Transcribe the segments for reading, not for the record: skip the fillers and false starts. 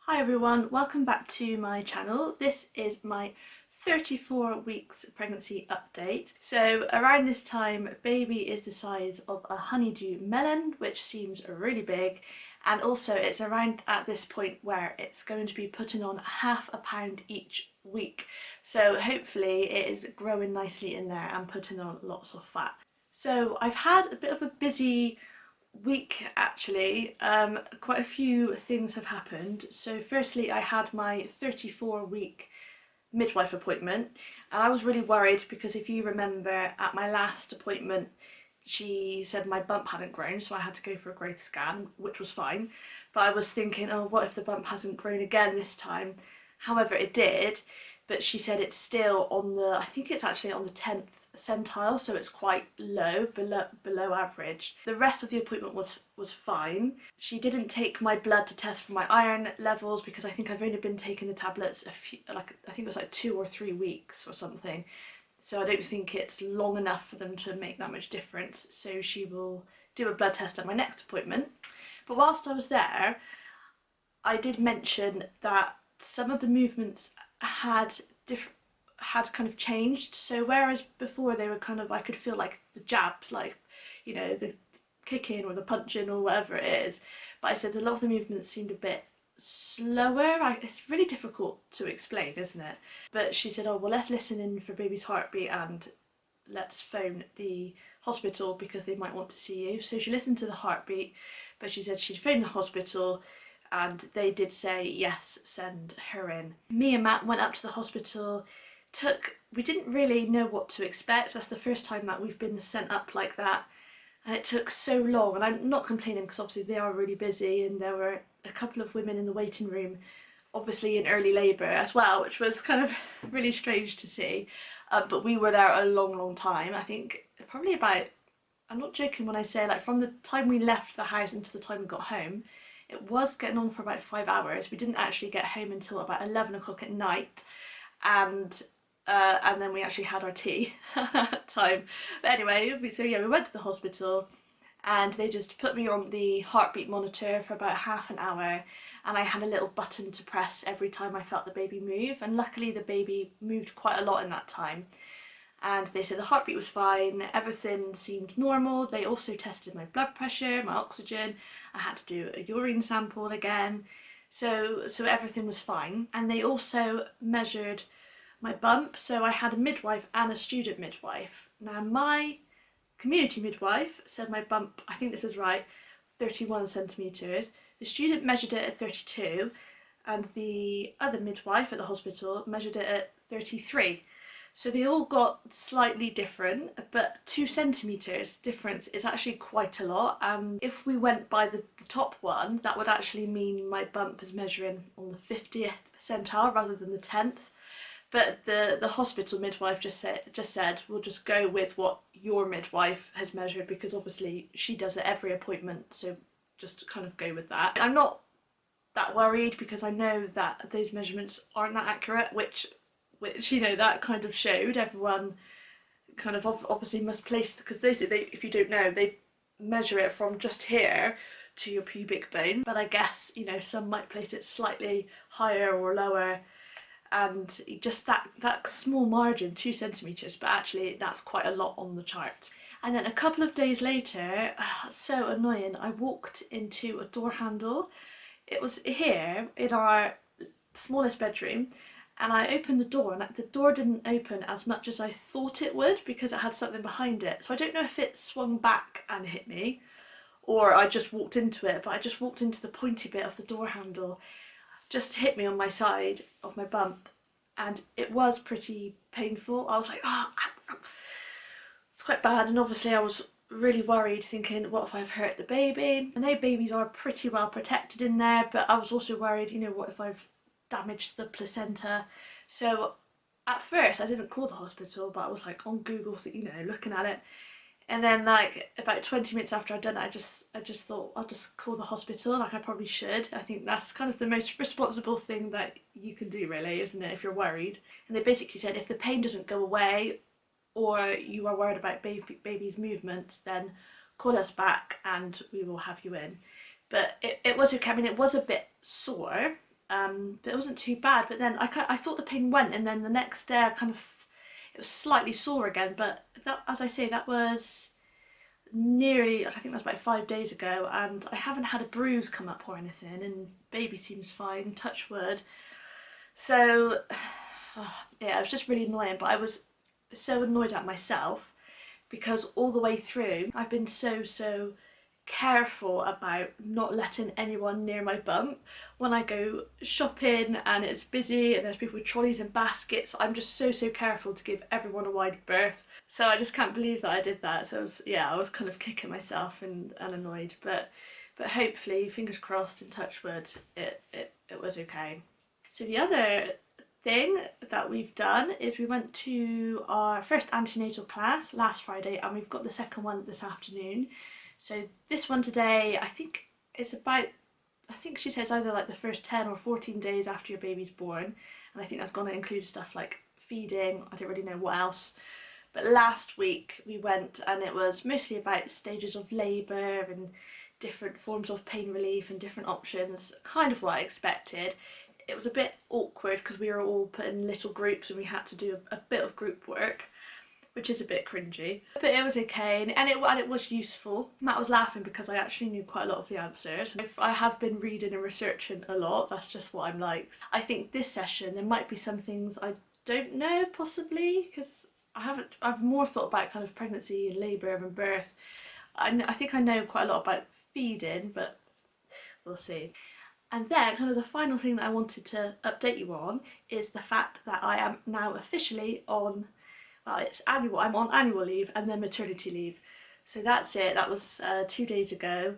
Hi everyone, welcome back to my channel. This is my 34 weeks pregnancy update. So around this time, baby is the size of a honeydew melon, which seems really big, and also it's around at this point where it's going to be putting on half a pound each week. So hopefully it is growing nicely in there and putting on lots of fat. So I've had a bit of a busy week actually. Quite a few things have happened. So firstly, I had my 34-week midwife appointment, and I was really worried because if you remember at my last appointment she said my bump hadn't grown, so I had to go for a growth scan, which was fine, but I was thinking, oh, what if the bump hasn't grown again this time? However, it did, but she said it's still on the, I think it's actually on the 10th centile, so it's quite low, below average. The rest of the appointment was fine. She didn't take my blood to test for my iron levels because I think I've only been taking the tablets I think it was like 2 or 3 weeks or something. So I don't think it's long enough for them to make that much difference. So she will do a blood test at my next appointment. But whilst I was there, I did mention that some of the movements had kind of changed. So whereas before they were kind of, I could feel like the jabs, like, you know, the kicking or the punching or whatever it is. But I said a lot of the movements seemed a bit slower. It's really difficult to explain, isn't it? But she said, oh, well, let's listen in for baby's heartbeat and let's phone the hospital because they might want to see you. So she listened to the heartbeat, but she said she'd phone the hospital and they did say, yes, send her in. Me and Matt went up to the hospital. We didn't really know what to expect. That's the first time that we've been sent up like that. And it took so long, and I'm not complaining because obviously they are really busy, and there were a couple of women in the waiting room, obviously in early labour as well, which was kind of really strange to see. But we were there a long time. I think probably about, I'm not joking when I say, like, from the time we left the house until the time we got home, it was getting on for about 5 hours. We didn't actually get home until about 11 o'clock at night, and then we actually had our tea at that time. But anyway, so yeah, we went to the hospital and they just put me on the heartbeat monitor for about half an hour, and I had a little button to press every time I felt the baby move, and luckily the baby moved quite a lot in that time. And they said the heartbeat was fine, everything seemed normal. They also tested my blood pressure, my oxygen. I had to do a urine sample again. So everything was fine. And they also measured my bump. So I had a midwife and a student midwife. Now my community midwife said my bump, I think this is right, 31 centimetres. The student measured it at 32, and the other midwife at the hospital measured it at 33. So they all got slightly different, but 2 centimetres difference is actually quite a lot. If we went by the top one, that would actually mean my bump is measuring on the 50th centile rather than the 10th. But the hospital midwife just said we'll just go with what your midwife has measured, because obviously she does it every appointment, so just kind of go with that. I'm not that worried because I know that those measurements aren't that accurate, which you know, that kind of showed. Everyone kind of obviously must place, because they if you don't know, they measure it from just here to your pubic bone, but I guess, you know, some might place it slightly higher or lower, and just that small margin, 2 centimetres, but actually that's quite a lot on the chart. And then a couple of days later, so annoying, I walked into a door handle. It was here in our smallest bedroom, and I opened the door and the door didn't open as much as I thought it would because it had something behind it. So I don't know if it swung back and hit me or I just walked into it, but I just walked into the pointy bit of the door handle, just hit me on my side of my bump, and it was pretty painful. I was like, oh, it's quite bad, and obviously I was really worried, thinking, what if I've hurt the baby? I know babies are pretty well protected in there, but I was also worried, you know, what if I've damaged the placenta? So at first I didn't call the hospital, but I was like on Google, you know, looking at it. And then like about 20 minutes after I'd done it, I just thought I'll just call the hospital, like I probably should. I think that's kind of the most responsible thing that you can do, really, isn't it, if you're worried. And they basically said if the pain doesn't go away or you are worried about baby's movements, then call us back and we will have you in. But it was okay. I mean, it was a bit sore, but it wasn't too bad. But then I thought the pain went, and then the next day it was slightly sore again. But that, as I say, that was nearly, I think that's about 5 days ago, and I haven't had a bruise come up or anything, and baby seems fine, touch wood. So yeah, it was just really annoying, but I was so annoyed at myself because all the way through I've been so careful about not letting anyone near my bump. When I go shopping and it's busy and there's people with trolleys and baskets, I'm just so careful to give everyone a wide berth. So I just can't believe that I did that. So I was kind of kicking myself and annoyed, but hopefully, fingers crossed and touch wood, it was okay. So the other thing that we've done is we went to our first antenatal class last Friday, and we've got the second one this afternoon. So this one today, I think it's about, I think she says either like the first 10 or 14 days after your baby's born, and I think that's going to include stuff like feeding. I don't really know what else. But last week we went and it was mostly about stages of labour and different forms of pain relief and different options, kind of what I expected. It was a bit awkward because we were all put in little groups and we had to do a bit of group work, which is a bit cringy, but it was okay, and it was useful. Matt was laughing because I actually knew quite a lot of the answers. I have been reading and researching a lot, that's just what I'm like. I think this session there might be some things I don't know, possibly, because I've more thought about kind of pregnancy and labour and birth. I think I know quite a lot about feeding, but we'll see. And then kind of the final thing that I wanted to update you on is the fact that I am now officially on, well, I'm on annual leave and then maternity leave. So that's it. That was 2 days ago.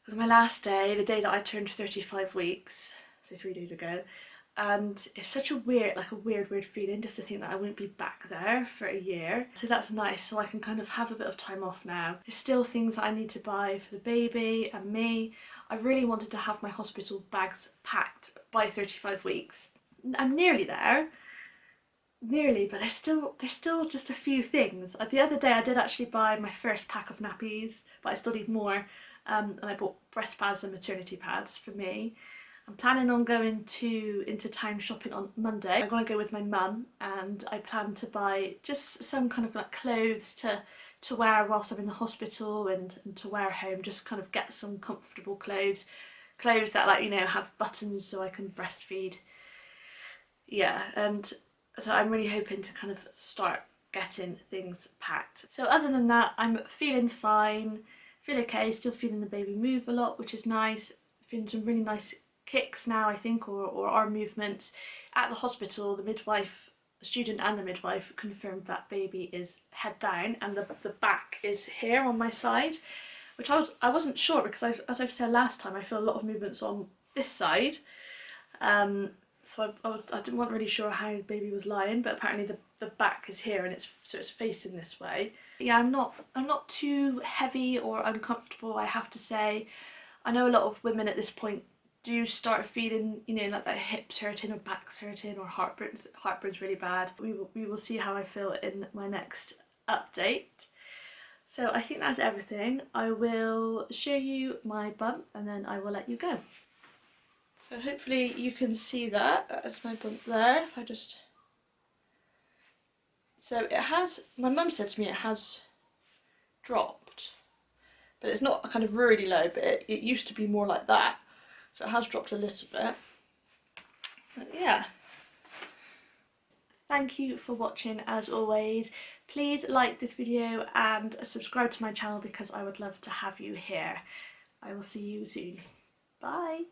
It was my last day, the day that I turned 35 weeks, so 3 days ago. And it's such a weird feeling just to think that I won't be back there for a year. So that's nice, so I can kind of have a bit of time off now. There's still things that I need to buy for the baby and me. I really wanted to have my hospital bags packed by 35 weeks. I'm nearly there. Nearly, but there's still just a few things. The other day I did actually buy my first pack of nappies, but I still need more. And I bought breast pads and maternity pads for me. I'm planning on going into town shopping on Monday. I'm going to go with my mum, and I plan to buy just some kind of like clothes to wear whilst I'm in the hospital and to wear home, just kind of get some comfortable clothes that, like, you know, have buttons so I can breastfeed. Yeah, and so I'm really hoping to kind of start getting things packed. So other than that, I'm feeling fine, feel okay, still feeling the baby move a lot, which is nice. Feeling some really nice kicks now, I think, or arm movements. At the hospital, the student and the midwife confirmed that baby is head down and the back is here on my side, which I wasn't sure because as I've said last time, I feel a lot of movements on this side. So I wasn't really sure how the baby was lying, but apparently the back is here and it's facing this way. Yeah, I'm not too heavy or uncomfortable, I have to say. I know a lot of women at this point do start feeling, you know, like their hips hurting or backs hurting or heartburn's really bad. We will see how I feel in my next update. So I think that's everything. I will show you my bump and then I will let you go. So hopefully you can see that. That's my bump there. If I just... So it has, my mum said to me it has dropped, but it's not kind of really low, but it used to be more like that. So it has dropped a little bit. But yeah. Thank you for watching as always. Please like this video and subscribe to my channel because I would love to have you here. I will see you soon. Bye.